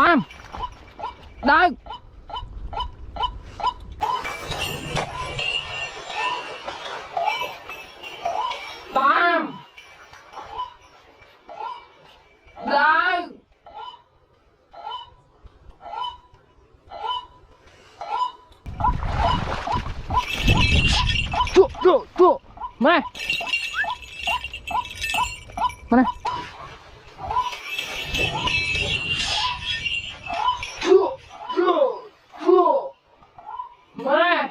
Bam. Đừng. Bam. Đừng. Chua. Mày. Mana? Chua. Mày.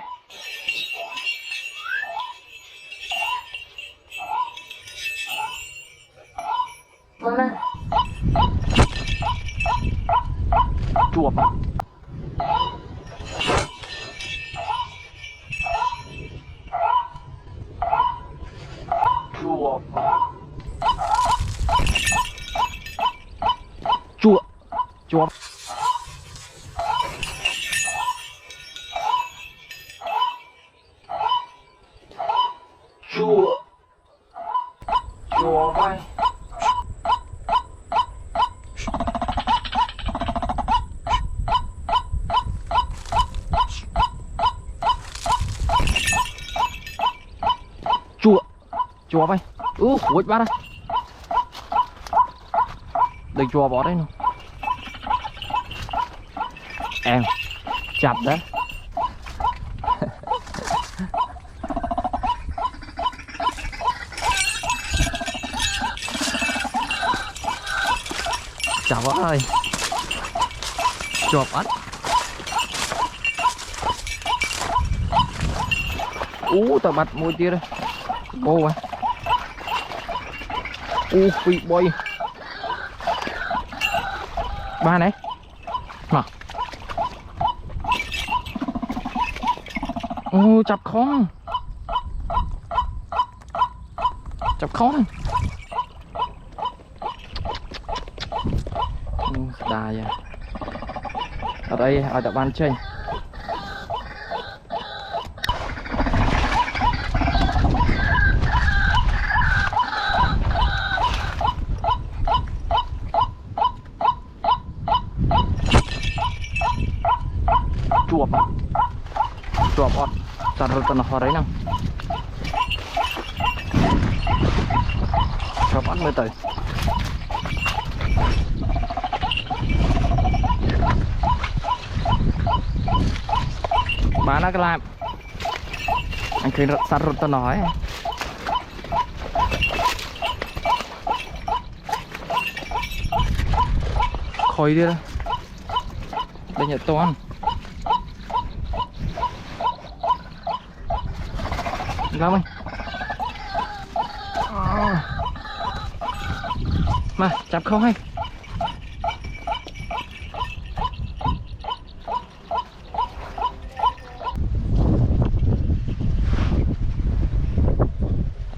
Mana? Chuột à? Chuột. Chuột. Chuột bay. Chùa bay. Ui bác ơi. Đừng chùa bỏ đây nè. Em chặt đấy. Chào bác ơi. Chùa bắt. Tao bắt môi tia đây. Ô à. Phi boy. Ba này. Mà. Chập khó. Chập khó này. Đà vậy. Ở đây ở tập ban chơi. Chuột ọt chặt rồi tận họ đấy nè. Chuột ăn mới tới. Bán nó cái làm anh khi sạt rồi tận nói khói đi đây nhận toán. Làm ơi. Mà chạp không hay.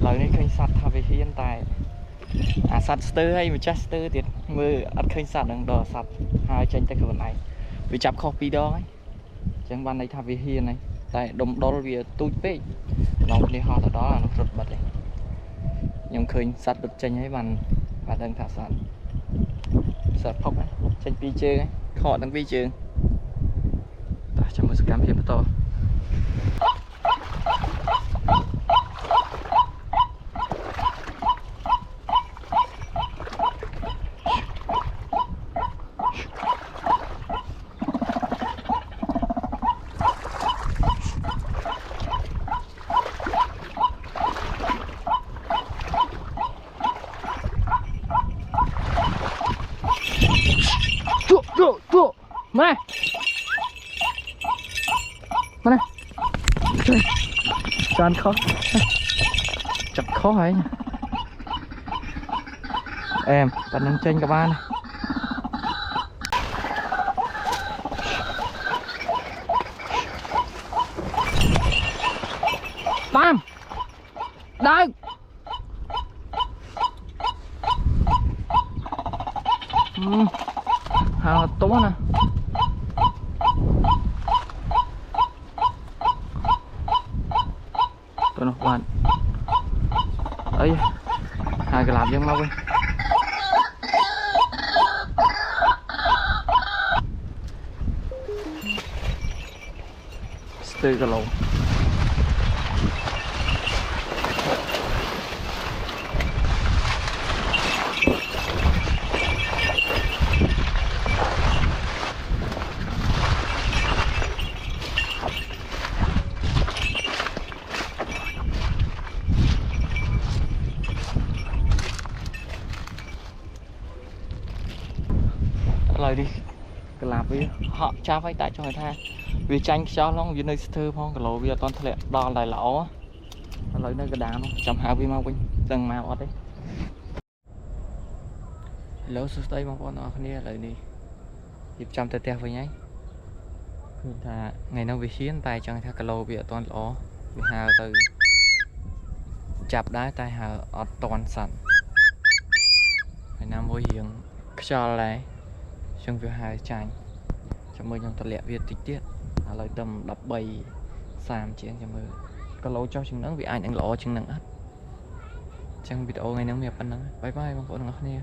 Lời này khơi sạt thà về hiện tại. Sạt stir hay mà chester tiệt mưa ăn khơi sạt đằng đò sạt hai trên tay cái này. Vì chạp copy đó ấy. Chẳng ban này thà về hiện này. Tại đồng đó vì tôi biết nó đi ho ở đó là nó rụt bật đấy nhưng khơi sạt được tranh ấy bàn và đang thả sạt phốc ấy tranh pi chơi ấy họ đang pi chơi ta cho một sự cảm hiểm to. Chua. Mana? Mana? Chán khó. Chặt khó ấy. Em, bạn đang tranh các bạn này. Bam. Đừng. Hào tốt nè. Tụi nó bạn ấy hai cái làm dân mau đi. 4 គីឡូ lại đi cái lạp đi họ cha phải tại cho người ta vì tranh cho nó vì nơi thơ phong cái lỗ vì toàn thật đo lại lỗ á lấy nơi cái đá nó chầm hào vi mau quên từng màu ở đấy lỗ xuống đây mong con nó kia lại đi dịp trăm tê teo với nhái là ngày nào vì khiến tay cho người ta cái lỗ vì toàn lỗ vì hào từ chạp đá tay hào ở toàn sẵn ngày nào vui hiền cho lại trong việc hai chanh cho mơ trong thật lẹ việt tích tiết lời tầm đập bầy xàm chiến cho mơ có lỗ cho chừng nắng vì ai đang lỗ chừng nắng ắt chẳng video ngày nắng miệng ăn nắng bye bye mong cô nắng nè